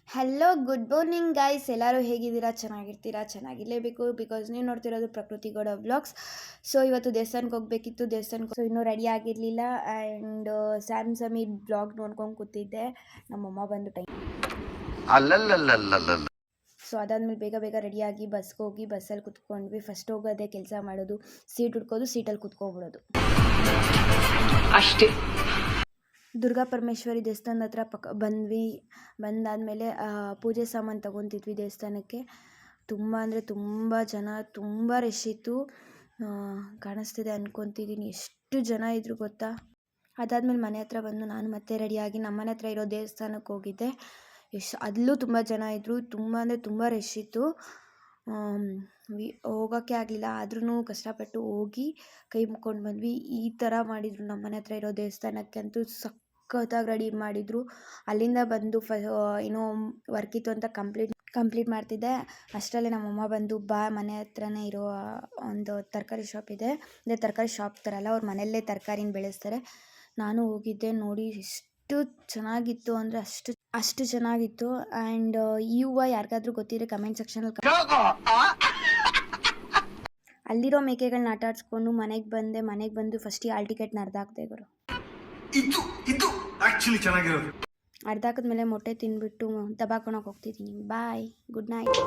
Hello good morning guys, ಎಲ್ಲರೂ ಹೇಗಿದ್ದೀರಾ? ಚೆನ್ನಾಗಿರ್ತೀರಾ? ಚೆನ್ನಾಗಿರಲೇಬೇಕು, because ನೀವು ನೋಡ್ತಿರೋದು ಪ್ರಕೃತಿ ಗೌಡ ವ್ಲಾಗ್ಸ್. ಸೊ ಇವತ್ತು ದೇವಸ್ಥಾನಕ್ಕೆ ಹೋಗಬೇಕಿತ್ತು, ದೇವಸ್ಥಾನಕ್ಕೆ ಇನ್ನೂ ರೆಡಿ ಆಗಿರಲಿಲ್ಲ. ಆ್ಯಂಡ್ ಸ್ಯಾಮ್ ಸಮೀರ್ ಬ್ಲಾಗ್ ನೋಡ್ಕೊಂಡು ಕೂತಿದ್ದೆ. ನಮ್ಮಮ್ಮ ಬಂದು ಟೈಮ್ ಸೊ ಅದಾದ್ಮೇಲೆ ಬೇಗ ಬೇಗ ರೆಡಿಯಾಗಿ ಬಸ್ಗೆ ಹೋಗಿ ಬಸ್ಸಲ್ಲಿ ಕುತ್ಕೊಂಡ್ವಿ. ಫಸ್ಟ್ ಹೋಗೋದೇ ಕೆಲಸ ಮಾಡೋದು, ಸೀಟ್ ಹುಡ್ಕೋದು, ಸೀಟಲ್ಲಿ ಕುತ್ಕೊಬಿಡೋದು ಅಷ್ಟೇ. ದುರ್ಗಾ ಪರಮೇಶ್ವರಿ ದೇವಸ್ಥಾನದ ಹತ್ರ ಬಂದ್ವಿ. ಬಂದಾದಮೇಲೆ ಪೂಜೆ ಸಾಮಾನು ತೊಗೊತಿದ್ವಿ ದೇವಸ್ಥಾನಕ್ಕೆ. ತುಂಬ ಅಂದರೆ ತುಂಬ ಜನ, ತುಂಬ ರಶ್ ಇತ್ತು. ಕಾಣಿಸ್ತಿದೆ ಅಂದ್ಕೊತಿದ್ದೀನಿ, ಎಷ್ಟು ಜನ ಇದ್ರು ಗೊತ್ತಾ. ಅದಾದಮೇಲೆ ಮನೆ ಹತ್ರ ಬಂದು ನಾನು ಮತ್ತೆ ರೆಡಿಯಾಗಿ ನಮ್ಮನೆ ಹತ್ರ ಇರೋ ದೇವಸ್ಥಾನಕ್ಕೆ ಹೋಗಿದ್ದೆ. ಅಲ್ಲೂ ತುಂಬ ಜನ ಇದ್ದರು, ತುಂಬ ಅಂದರೆ ತುಂಬ ರಶ್ ಇತ್ತು. ಹೋಗೋಕ್ಕೆ ಆಗಲಿಲ್ಲ, ಆದ್ರೂ ಕಷ್ಟಪಟ್ಟು ಹೋಗಿ ಕೈ ಮುಕ್ಕೊಂಡು ಬಂದ್ವಿ. ಈ ಥರ ಮಾಡಿದರು ನಮ್ಮನೆ ಹತ್ರ ಇರೋ ದೇವಸ್ಥಾನಕ್ಕಂತೂ. ಸಖತ್ತಾಗಿ ರೆಡಿ ಮಾಡಿದರು. ಅಲ್ಲಿಂದ ಬಂದು ಏನೋ ವರ್ಕ್ ಇತ್ತು ಅಂತ ಕಂಪ್ಲೀಟ್ ಮಾಡ್ತಿದ್ದೆ. ಅಷ್ಟರಲ್ಲೇ ನಮ್ಮಮ್ಮ ಬಂದು ಬಾ, ಮನೆ ಹತ್ರನೇ ಇರೋ ಒಂದು ತರಕಾರಿ ಶಾಪ್ ಇದೆ, ಅಂದರೆ ತರಕಾರಿ ಶಾಪ್ ಥರಲ್ಲ, ಅವ್ರ ಮನೆಯಲ್ಲೇ ತರಕಾರಿನ ಬೆಳೆಸ್ತಾರೆ. ನಾನು ಹೋಗಿದ್ದೆ, ನೋಡಿ ಎಷ್ಟು ಚೆನ್ನಾಗಿತ್ತು ಅಂದರೆ ಅಷ್ಟು ಚೆನ್ನಾಗಿತ್ತು. ಆ್ಯಂಡ್ ಈ ಹೂವು ಯಾರಿಗಾದ್ರೂ ಗೊತ್ತಿದ್ರೆ ಕಮೆಂಟ್ ಸೆಕ್ಷನಲ್ಲಿ ಅಲ್ಲಿರೋ ಮೇಕೆಗಳನ್ನ ಆಟ ಆಡಿಸ್ಕೊಂಡು ಮನೆಗೆ ಬಂದು ಫಸ್ಟ್ ಹಾಲ್ ಟಿಕೆಟ್ನ ಅರ್ಧಾಕ್ದೆ ಗುರು. ಅರ್ಧಾಕಿದ್ಮೇಲೆ ಮೊಟ್ಟೆ ತಿಂದ್ಬಿಟ್ಟು ದಬಾಕೊಳಕ್ಕೆ ಹೋಗ್ತಿದ್ದೀನಿ. ಬಾಯ್, ಗುಡ್ ನೈಟ್.